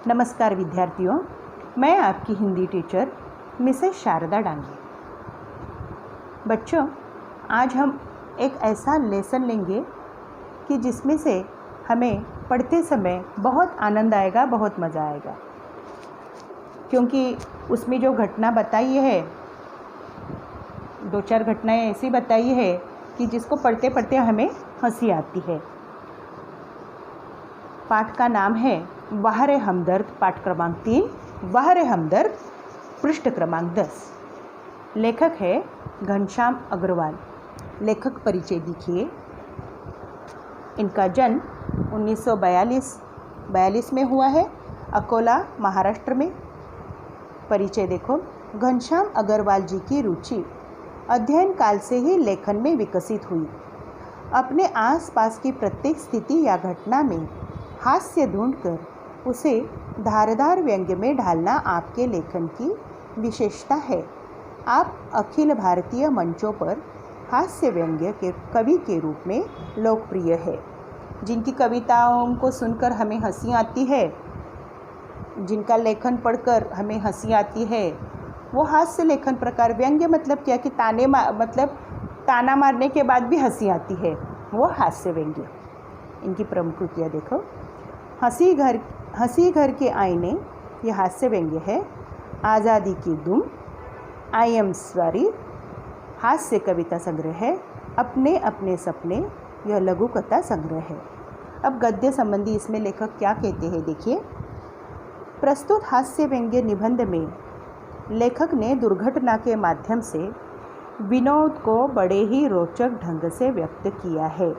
नमस्कार विद्यार्थियों, मैं आपकी हिंदी टीचर मिसेस शारदा डांगे। बच्चों, आज हम एक ऐसा लेसन लेंगे कि जिसमें से हमें पढ़ते समय बहुत आनंद आएगा, बहुत मज़ा आएगा, क्योंकि उसमें जो घटना बताई है, 2-4 घटनाएं ऐसी बताई है कि जिसको पढ़ते पढ़ते हमें हंसी आती है। पाठ का नाम है बहारे हमदर्द, पाठ क्रमांक 3, बहारे हमदर्द, पृष्ठ क्रमांक 10। लेखक है घनश्याम अग्रवाल। लेखक परिचय देखिए। इनका जन्म 1942 में हुआ है, अकोला, महाराष्ट्र में। परिचय देखो। घनश्याम अग्रवाल जी की रुचि अध्ययन काल से ही लेखन में विकसित हुई। अपने आसपास की प्रत्येक स्थिति या घटना में हास्य ढूंढकर उसे धारदार व्यंग्य में ढालना आपके लेखन की विशेषता है। आप अखिल भारतीय मंचों पर हास्य व्यंग्य के कवि के रूप में लोकप्रिय है। जिनकी कविताओं को सुनकर हमें हंसी आती है, जिनका लेखन पढ़कर हमें हंसी आती है, वो हास्य लेखन प्रकार। व्यंग्य मतलब क्या कि ताना मारने के बाद भी हंसी आती है, वो हास्य व्यंग्य। इनकी प्रमुख कृतियाँ देखो। हंसी घर के आईने, यह हास्य व्यंग्य है। आज़ादी की दुम, आई एम सॉरी, हास्य कविता संग्रह है। अपने अपने सपने, यह लघु कथा संग्रह है। अब गद्य संबंधी इसमें लेखक क्या कहते हैं देखिए। प्रस्तुत हास्य व्यंग्य निबंध में लेखक ने दुर्घटना के माध्यम से विनोद को बड़े ही रोचक ढंग से व्यक्त किया है।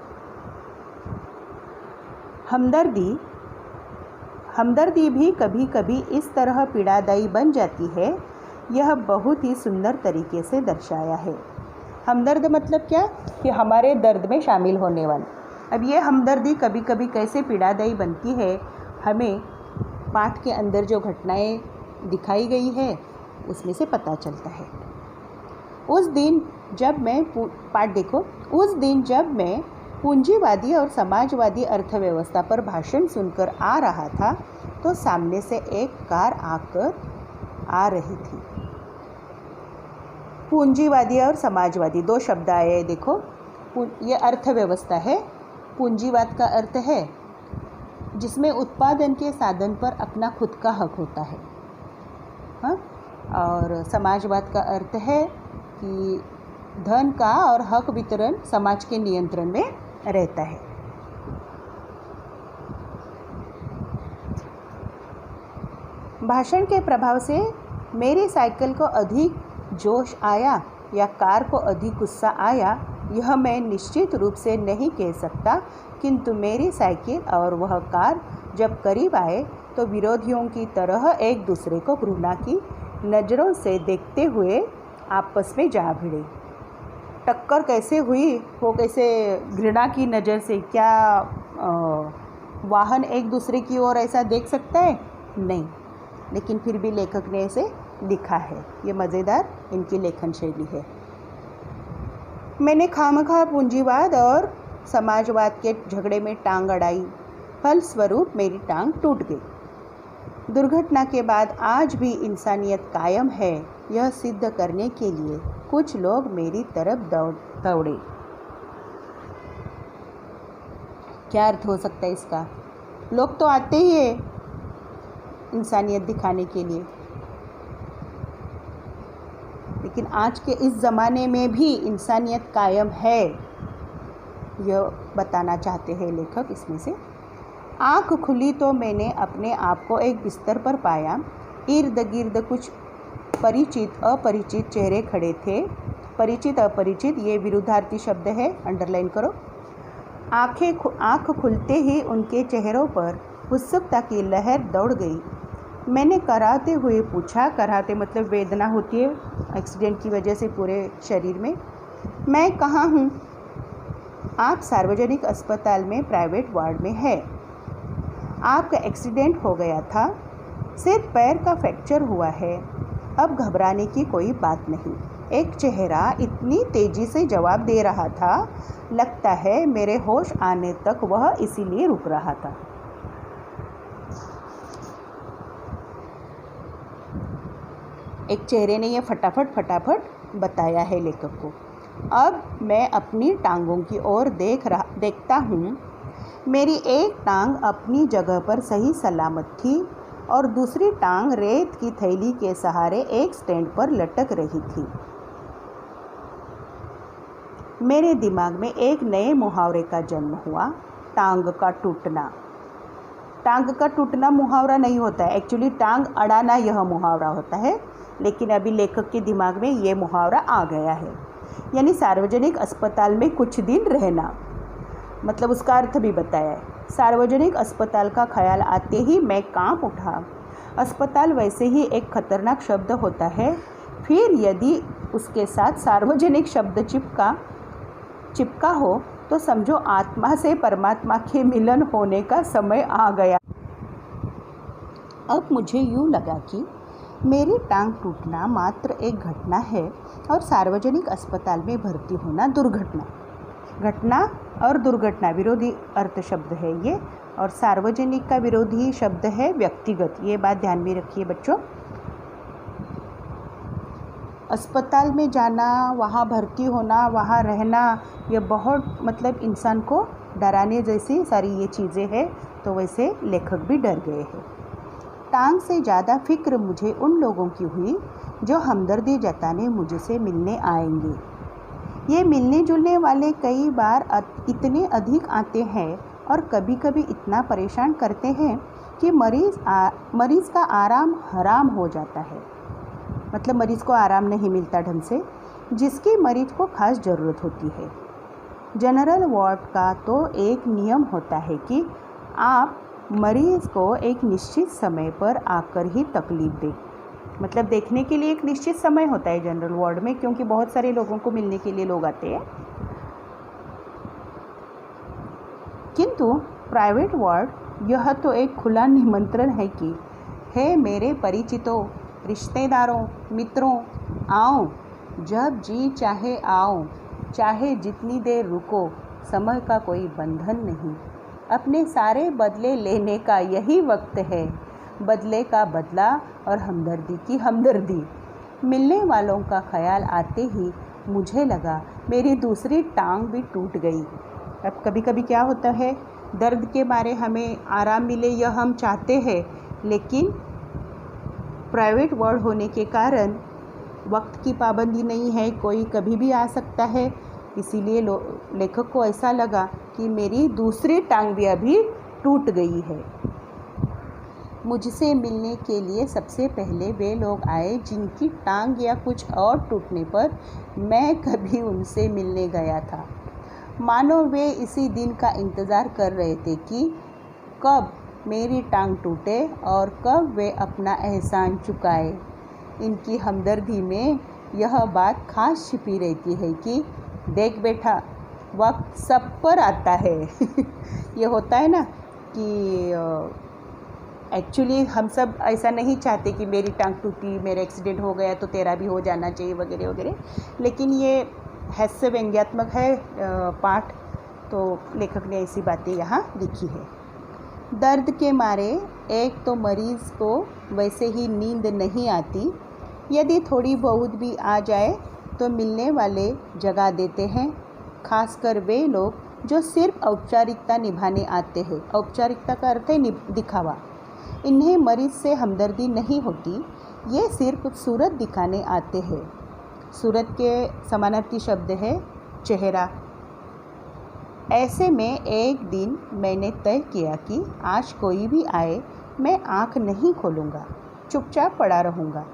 हमदर्दी भी कभी कभी इस तरह पीड़ादायी बन जाती है, यह बहुत ही सुंदर तरीके से दर्शाया है। हमदर्द मतलब क्या कि हमारे दर्द में शामिल होने वाला। अब ये हमदर्दी कभी कभी कैसे पीड़ादायी बनती है, हमें पाठ के अंदर जो घटनाएं दिखाई गई है उसमें से पता चलता है। उस दिन जब मैं पूंजीवादी और समाजवादी अर्थव्यवस्था पर भाषण सुनकर आ रहा था तो सामने से एक कार आ रही थी। पूंजीवादी और समाजवादी 2 शब्द आए देखो। ये अर्थव्यवस्था है। पूंजीवाद का अर्थ है जिसमें उत्पादन के साधन पर अपना खुद का हक होता है, हाँ? और समाजवाद का अर्थ है कि धन का और हक वितरण समाज के नियंत्रण में रहता है। भाषण के प्रभाव से मेरी साइकिल को अधिक जोश आया या कार को अधिक गुस्सा आया, यह मैं निश्चित रूप से नहीं कह सकता, किंतु मेरी साइकिल और वह कार जब करीब आए तो विरोधियों की तरह एक दूसरे को घृणा की नज़रों से देखते हुए आपस में जा भिड़े। टक्कर कैसे हुई, वो कैसे घृणा की नज़र से, क्या वाहन एक दूसरे की ओर ऐसा देख सकता है? नहीं, लेकिन फिर भी लेखक ने इसे लिखा है। ये मज़ेदार इनकी लेखन शैली है। मैंने खामखा पूंजीवाद और समाजवाद के झगड़े में टांग अड़ाई, फलस्वरूप मेरी टांग टूट गई। दुर्घटना के बाद आज भी इंसानियत कायम है, यह सिद्ध करने के लिए कुछ लोग मेरी तरफ दौड़े। क्या अर्थ हो सकता है इसका? लोग तो आते ही है इंसानियत दिखाने के लिए, लेकिन आज के इस ज़माने में भी इंसानियत कायम है, यह बताना चाहते हैं लेखक इसमें से। आँख खुली तो मैंने अपने आप को एक बिस्तर पर पाया। इर्द गिर्द कुछ परिचित अपरिचित चेहरे खड़े थे। परिचित अपरिचित ये विरुद्धार्थी शब्द है, अंडरलाइन करो। आँख खुलते ही उनके चेहरों पर उत्सुकता की लहर दौड़ गई। मैंने कराहते हुए पूछा, कराहते मतलब वेदना होती है एक्सीडेंट की वजह से पूरे शरीर में। मैं कहाँ हूँ? आप सार्वजनिक अस्पताल में प्राइवेट वार्ड में है। आपका एक्सीडेंट हो गया था, सिर्फ पैर का फ्रैक्चर हुआ है, अब घबराने की कोई बात नहीं। एक चेहरा इतनी तेजी से जवाब दे रहा था, लगता है मेरे होश आने तक वह इसीलिए रुक रहा था। एक चेहरे ने यह फटाफट बताया है लेखक को। अब मैं अपनी टांगों की ओर देखता हूँ। मेरी एक टांग अपनी जगह पर सही सलामत थी और दूसरी टांग रेत की थैली के सहारे एक स्टैंड पर लटक रही थी। मेरे दिमाग में एक नए मुहावरे का जन्म हुआ, टांग का टूटना। टांग का टूटना मुहावरा नहीं होता है, एक्चुअली टांग अड़ाना यह मुहावरा होता है, लेकिन अभी लेखक के दिमाग में ये मुहावरा आ गया है। यानी सार्वजनिक अस्पताल में कुछ दिन रहना, मतलब उसका अर्थ भी बताया है। सार्वजनिक अस्पताल का ख्याल आते ही मैं कांप उठा। अस्पताल वैसे ही एक खतरनाक शब्द होता है, फिर यदि उसके साथ सार्वजनिक शब्द चिपका हो तो समझो आत्मा से परमात्मा के मिलन होने का समय आ गया। अब मुझे यूँ लगा कि मेरी टांग टूटना मात्र एक घटना है और सार्वजनिक अस्पताल में भर्ती होना दुर्घटना। घटना और दुर्घटना विरोधी अर्थ शब्द है ये, और सार्वजनिक का विरोधी शब्द है व्यक्तिगत। ये बात ध्यान में रखिए बच्चों। अस्पताल में जाना, वहाँ भर्ती होना, वहाँ रहना, ये बहुत मतलब इंसान को डराने जैसी सारी ये चीज़ें हैं, तो वैसे लेखक भी डर गए हैं। टांग से ज़्यादा फिक्र मुझे उन लोगों की हुई जो हमदर्दी जताने मुझसे मिलने आएंगे। ये मिलने जुलने वाले कई बार इतने अधिक आते हैं और कभी कभी इतना परेशान करते हैं कि मरीज़ का आराम हराम हो जाता है। मतलब मरीज़ को आराम नहीं मिलता ढंग से, जिसकी मरीज़ को खास ज़रूरत होती है। जनरल वार्ड का तो एक नियम होता है कि आप मरीज़ को एक निश्चित समय पर आकर ही तकलीफ़ दें। मतलब देखने के लिए एक निश्चित समय होता है जनरल वार्ड में, क्योंकि बहुत सारे लोगों को मिलने के लिए लोग आते हैं। किंतु प्राइवेट वार्ड यह तो एक खुला निमंत्रण है कि हे मेरे परिचितों, रिश्तेदारों, मित्रों, आओ, जब जी चाहे आओ, चाहे जितनी देर रुको, समय का कोई बंधन नहीं। अपने सारे बदले लेने का यही वक्त है, बदले का बदला और हमदर्दी की हमदर्दी। मिलने वालों का ख्याल आते ही मुझे लगा मेरी दूसरी टांग भी टूट गई। अब कभी कभी क्या होता है, दर्द के मारे हमें आराम मिले यह हम चाहते हैं, लेकिन प्राइवेट वार्ड होने के कारण वक्त की पाबंदी नहीं है, कोई कभी भी आ सकता है। इसीलिए लेखक को ऐसा लगा कि मेरी दूसरी टांग भी अभी टूट गई है। मुझसे मिलने के लिए सबसे पहले वे लोग आए जिनकी टांग या कुछ और टूटने पर मैं कभी उनसे मिलने गया था। मानो वे इसी दिन का इंतज़ार कर रहे थे कि कब मेरी टांग टूटे और कब वे अपना एहसान चुकाए। इनकी हमदर्दी में यह बात खास छिपी रहती है कि देख बेटा, वक्त सब पर आता है। ये होता है ना कि एक्चुअली हम सब ऐसा नहीं चाहते कि मेरी टांग टूटी, मेरा एक्सीडेंट हो गया तो तेरा भी हो जाना चाहिए वगैरह वगैरह, लेकिन ये हास्य व्यंग्यात्मक है पाठ, तो लेखक ने ऐसी बातें यहाँ लिखी है। दर्द के मारे एक तो मरीज़ को वैसे ही नींद नहीं आती, यदि थोड़ी बहुत भी आ जाए तो मिलने वाले जगा देते हैं, खासकर वे लोग जो सिर्फ औपचारिकता निभाने आते हैं। औपचारिकता का अर्थ है दिखावा। इन्हें मरीज़ से हमदर्दी नहीं होती, ये सिर्फ सूरत दिखाने आते हैं। सूरत के समानार्थी शब्द है चेहरा। ऐसे में एक दिन मैंने तय किया कि आज कोई भी आए मैं आँख नहीं खोलूँगा, चुपचाप पड़ा रहूँगा।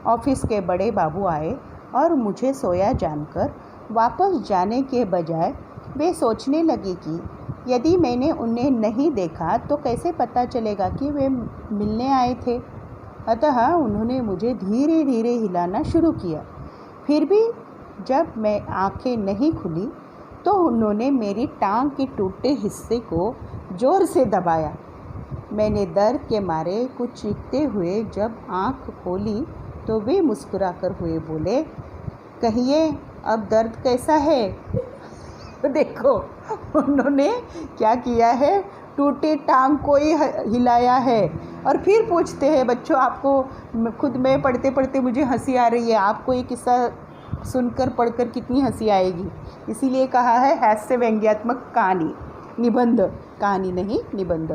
ऑफिस के बड़े बाबू आए और मुझे सोया जानकर वापस जाने के बजाय वे सोचने लगे कि यदि मैंने उन्हें नहीं देखा तो कैसे पता चलेगा कि वे मिलने आए थे। अतः उन्होंने मुझे धीरे धीरे हिलाना शुरू किया। फिर भी जब मैं आंखें नहीं खुली तो उन्होंने मेरी टांग के टूटे हिस्से को ज़ोर से दबाया। मैंने दर्द के मारे कुछ चीखते हुए जब आंख खोली तो वे मुस्कुराकर हुए बोले, कहिए अब दर्द कैसा है। देखो उन्होंने क्या किया है, टूटी टांग को ही हिलाया है। और फिर पूछते हैं बच्चों, आपको खुद में पढ़ते पढ़ते मुझे हंसी आ रही है, आपको ये किस्सा सुनकर पढ़कर कितनी हंसी आएगी। इसीलिए कहा है हास्य व्यंग्यात्मक कहानी, निबंध, कहानी नहीं निबंध।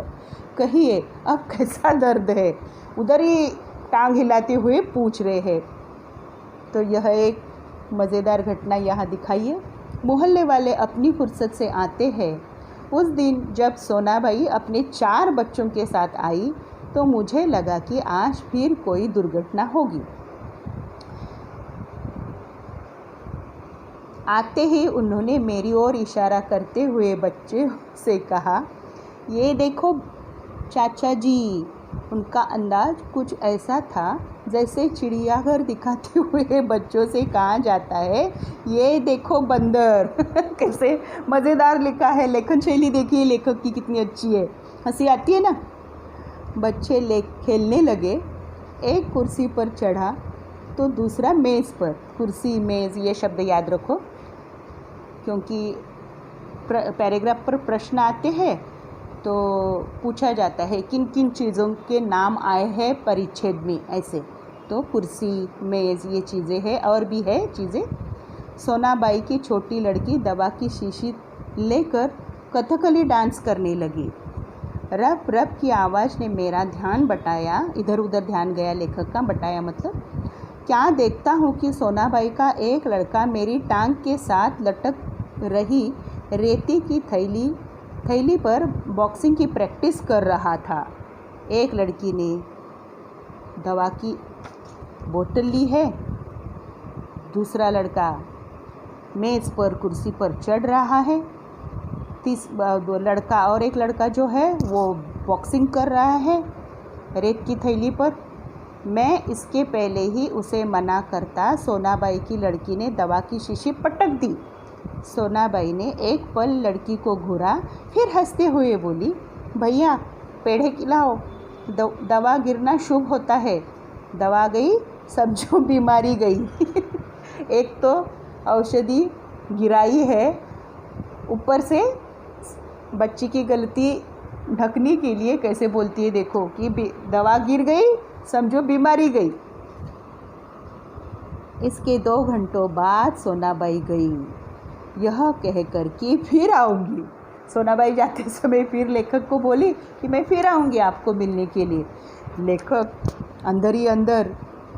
कहिए अब कैसा दर्द है, उधर ही टांग हिलाते हुए पूछ रहे हैं। तो यह एक मज़ेदार घटना यहाँ दिखाइए। मोहल्ले वाले अपनी फुर्सत से आते हैं। उस दिन जब सोनाबाई अपने 4 बच्चों के साथ आई तो मुझे लगा कि आज फिर कोई दुर्घटना होगी। आते ही उन्होंने मेरी ओर इशारा करते हुए बच्चे से कहा, ये देखो चाचा जी। उनका अंदाज कुछ ऐसा था जैसे चिड़ियाघर दिखाते हुए बच्चों से कहा जाता है, ये देखो बंदर। कैसे मज़ेदार लिखा है, लेखन शैली देखिए लेखक की कितनी अच्छी है, हंसी आती है ना। बच्चे खेलने लगे। एक कुर्सी पर चढ़ा तो दूसरा मेज़ पर। कुर्सी मेज़ ये शब्द याद रखो, क्योंकि पैराग्राफ पर प्रश्न आते हैं तो पूछा जाता है किन किन चीज़ों के नाम आए हैं परिच्छेद में, ऐसे। तो कुर्सी मेज़ ये चीज़ें हैं, और भी है चीज़ें। सोनाबाई की छोटी लड़की दवा की शीशी लेकर कथकली डांस करने लगी। रप रप की आवाज़ ने मेरा ध्यान बटाया, इधर उधर ध्यान गया लेखक का, बटाया मतलब क्या देखता हूँ कि सोनाबाई का एक लड़का मेरी टांग के साथ लटक रही रेती की थैली पर बॉक्सिंग की प्रैक्टिस कर रहा था। एक लड़की ने दवा की बोतल ली है, दूसरा लड़का मेज़ पर कुर्सी पर चढ़ रहा है, लड़का और एक लड़का जो है वो बॉक्सिंग कर रहा है रेत की थैली पर। मैं इसके पहले ही उसे मना करता, सोनाबाई की लड़की ने दवा की शीशी पटक दी। सोनाबाई ने एक पल लड़की को घूरा, फिर हंसते हुए बोली, भैया पेढ़े खिलाओ, दवा गिरना शुभ होता है। दवा गई, समझो बीमारी गई। एक तो औषधि गिराई है, ऊपर से बच्ची की गलती ढकने के लिए कैसे बोलती है देखो कि दवा गिर गई, समझो बीमारी गई। इसके 2 घंटों बाद सोनाबाई गई, यह कहकर कि फिर आऊँगी। सोनाबाई जाते समय फिर लेखक को बोली कि मैं फिर आऊँगी आपको मिलने के लिए। लेखक अंदर ही अंदर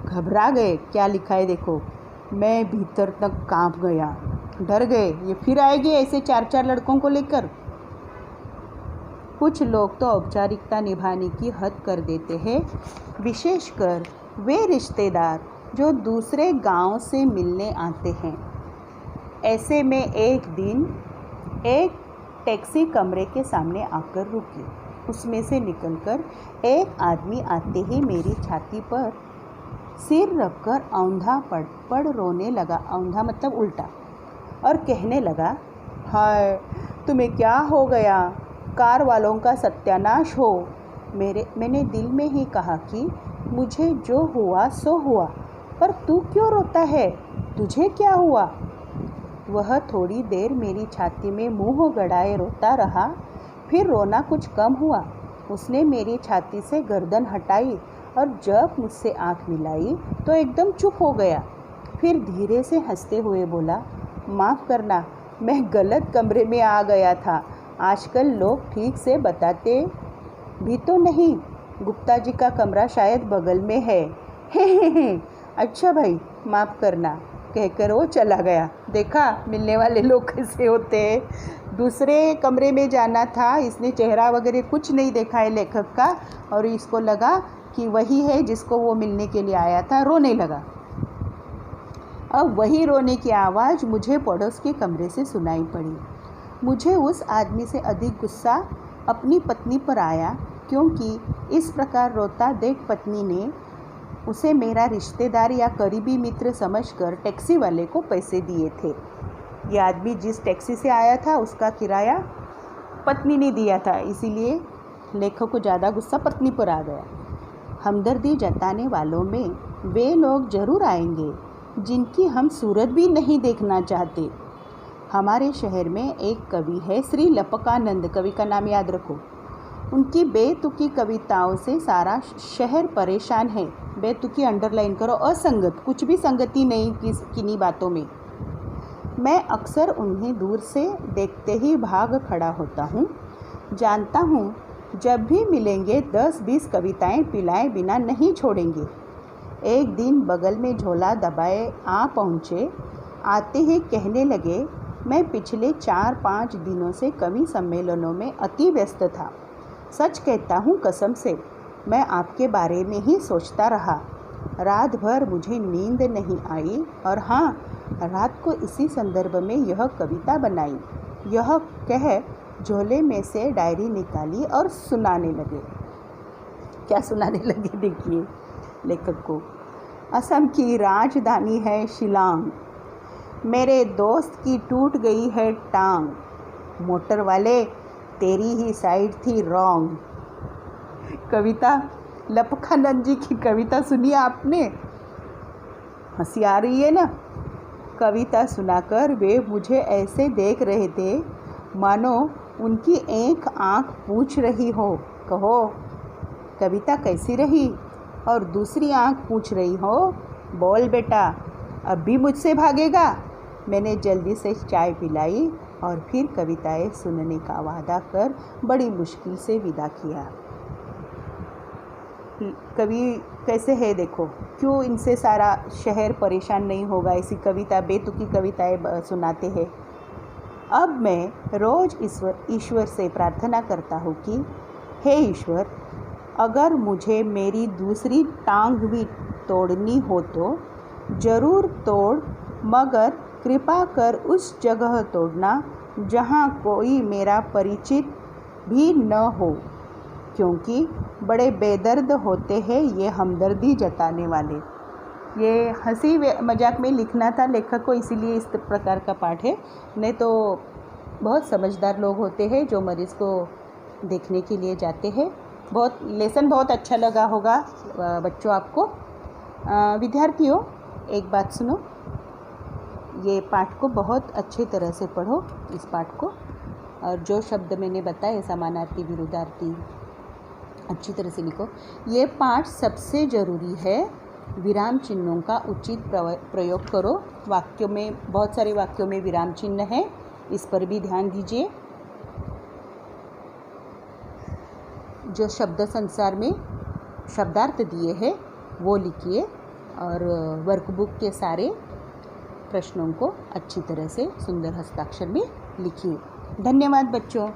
घबरा गए। क्या लिखा है देखो, मैं भीतर तक कांप गया, डर गए, ये फिर आएगी ऐसे 4-4 लड़कों को लेकर। कुछ लोग तो औपचारिकता निभाने की हद कर देते हैं, विशेषकर वे रिश्तेदार जो दूसरे गांव से मिलने आते हैं। ऐसे में एक दिन एक टैक्सी कमरे के सामने आकर रुकी। उसमें से निकलकर एक आदमी आते ही मेरी छाती पर सिर रखकर औंधा पड़ रोने लगा। औंधा मतलब उल्टा। और कहने लगा, हाय तुम्हें क्या हो गया, कार वालों का सत्यानाश हो। मैंने दिल में ही कहा कि मुझे जो हुआ सो हुआ, पर तू क्यों रोता है, तुझे क्या हुआ। वह थोड़ी देर मेरी छाती में मुंह गड़ाए रोता रहा, फिर रोना कुछ कम हुआ। उसने मेरी छाती से गर्दन हटाई और जब मुझसे आंख मिलाई तो एकदम चुप हो गया। फिर धीरे से हंसते हुए बोला, माफ़ करना, मैं गलत कमरे में आ गया था। आजकल लोग ठीक से बताते भी तो नहीं, गुप्ता जी का कमरा शायद बगल में है। हे। अच्छा भाई माफ़ करना, कहकर वो चला गया। देखा मिलने वाले लोग कैसे होते हैं। दूसरे कमरे में जाना था, इसने चेहरा वगैरह कुछ नहीं देखा है लेखक का, और इसको लगा कि वही है जिसको वो मिलने के लिए आया था। रोने लगा। अब वही रोने की आवाज़ मुझे पड़ोस के कमरे से सुनाई पड़ी। मुझे उस आदमी से अधिक गुस्सा अपनी पत्नी पर आया, क्योंकि इस प्रकार रोता देख पत्नी ने उसे मेरा रिश्तेदार या करीबी मित्र समझकर टैक्सी वाले को पैसे दिए थे। ये आदमी जिस टैक्सी से आया था उसका किराया पत्नी ने दिया था, इसीलिए लेखक को ज़्यादा गुस्सा पत्नी पर आ गया। हमदर्दी जताने वालों में वे लोग ज़रूर आएंगे जिनकी हम सूरत भी नहीं देखना चाहते। हमारे शहर में एक कवि है, श्री लपकानंद, कवि का नाम याद रखो। उनकी बेतुकी कविताओं से सारा शहर परेशान है। बेतुकी अंडरलाइन करो, असंगत, कुछ भी संगति नहीं किन्हीं बातों में। मैं अक्सर उन्हें दूर से देखते ही भाग खड़ा होता हूँ। जानता हूँ जब भी मिलेंगे 10-20 कविताएं पिलाए बिना नहीं छोड़ेंगे। एक दिन बगल में झोला दबाए आ पहुँचे। आते ही कहने लगे, मैं पिछले 4-5 दिनों से कवि सम्मेलनों में अति व्यस्त था। सच कहता हूँ कसम से, मैं आपके बारे में ही सोचता रहा। रात भर मुझे नींद नहीं आई और हाँ, रात को इसी संदर्भ में यह कविता बनाई। यह कह झोले में से डायरी निकाली और सुनाने लगे। क्या सुनाने लगे देखिए लेखक को। असम की राजधानी है शिलांग। मेरे दोस्त की टूट गई है टांग। मोटर वाले तेरी ही साइड थी रॉन्ग। कविता लपखानंद जी की कविता सुनी आपने? हंसी आ रही है ना? कविता सुनाकर वे मुझे ऐसे देख रहे थे मानो उनकी एक आँख पूछ रही हो, कहो कविता कैसी रही? और दूसरी आँख पूछ रही हो, बोल बेटा अब भी मुझसे भागेगा? मैंने जल्दी से चाय पिलाई और फिर कविताएं सुनने का वादा कर बड़ी मुश्किल से विदा किया। कवि कैसे है देखो, क्यों इनसे सारा शहर परेशान नहीं होगा, ऐसी कविता बेतुकी कविताएं सुनाते हैं। अब मैं रोज़ ईश्वर से प्रार्थना करता हूँ कि हे ईश्वर, अगर मुझे मेरी दूसरी टांग भी तोड़नी हो तो ज़रूर तोड़, मगर कृपा कर उस जगह तोड़ना जहाँ कोई मेरा परिचित भी न हो, क्योंकि बड़े बेदर्द होते हैं ये हमदर्दी जताने वाले। ये हंसी मजाक में लिखना था लेखक को, इसीलिए इस प्रकार का पाठ है। नहीं तो बहुत समझदार लोग होते हैं जो मरीज़ को देखने के लिए जाते हैं। बहुत लेसन बहुत अच्छा लगा होगा बच्चों आपको। विद्यार्थियों, एक बात सुनो, ये पाठ को बहुत अच्छी तरह से पढ़ो, इस पाठ को, और जो शब्द मैंने बताए समानार्थी विरुद्धार्थी अच्छी तरह से लिखो। ये पाठ सबसे ज़रूरी है। विराम चिन्हों का उचित प्रयोग करो। वाक्यों में, बहुत सारे वाक्यों में विराम चिन्ह है, इस पर भी ध्यान दीजिए। जो शब्द संसार में शब्दार्थ दिए हैं वो लिखिए और वर्कबुक के सारे प्रश्नों को अच्छी तरह से सुंदर हस्ताक्षर में लिखिए। धन्यवाद बच्चों।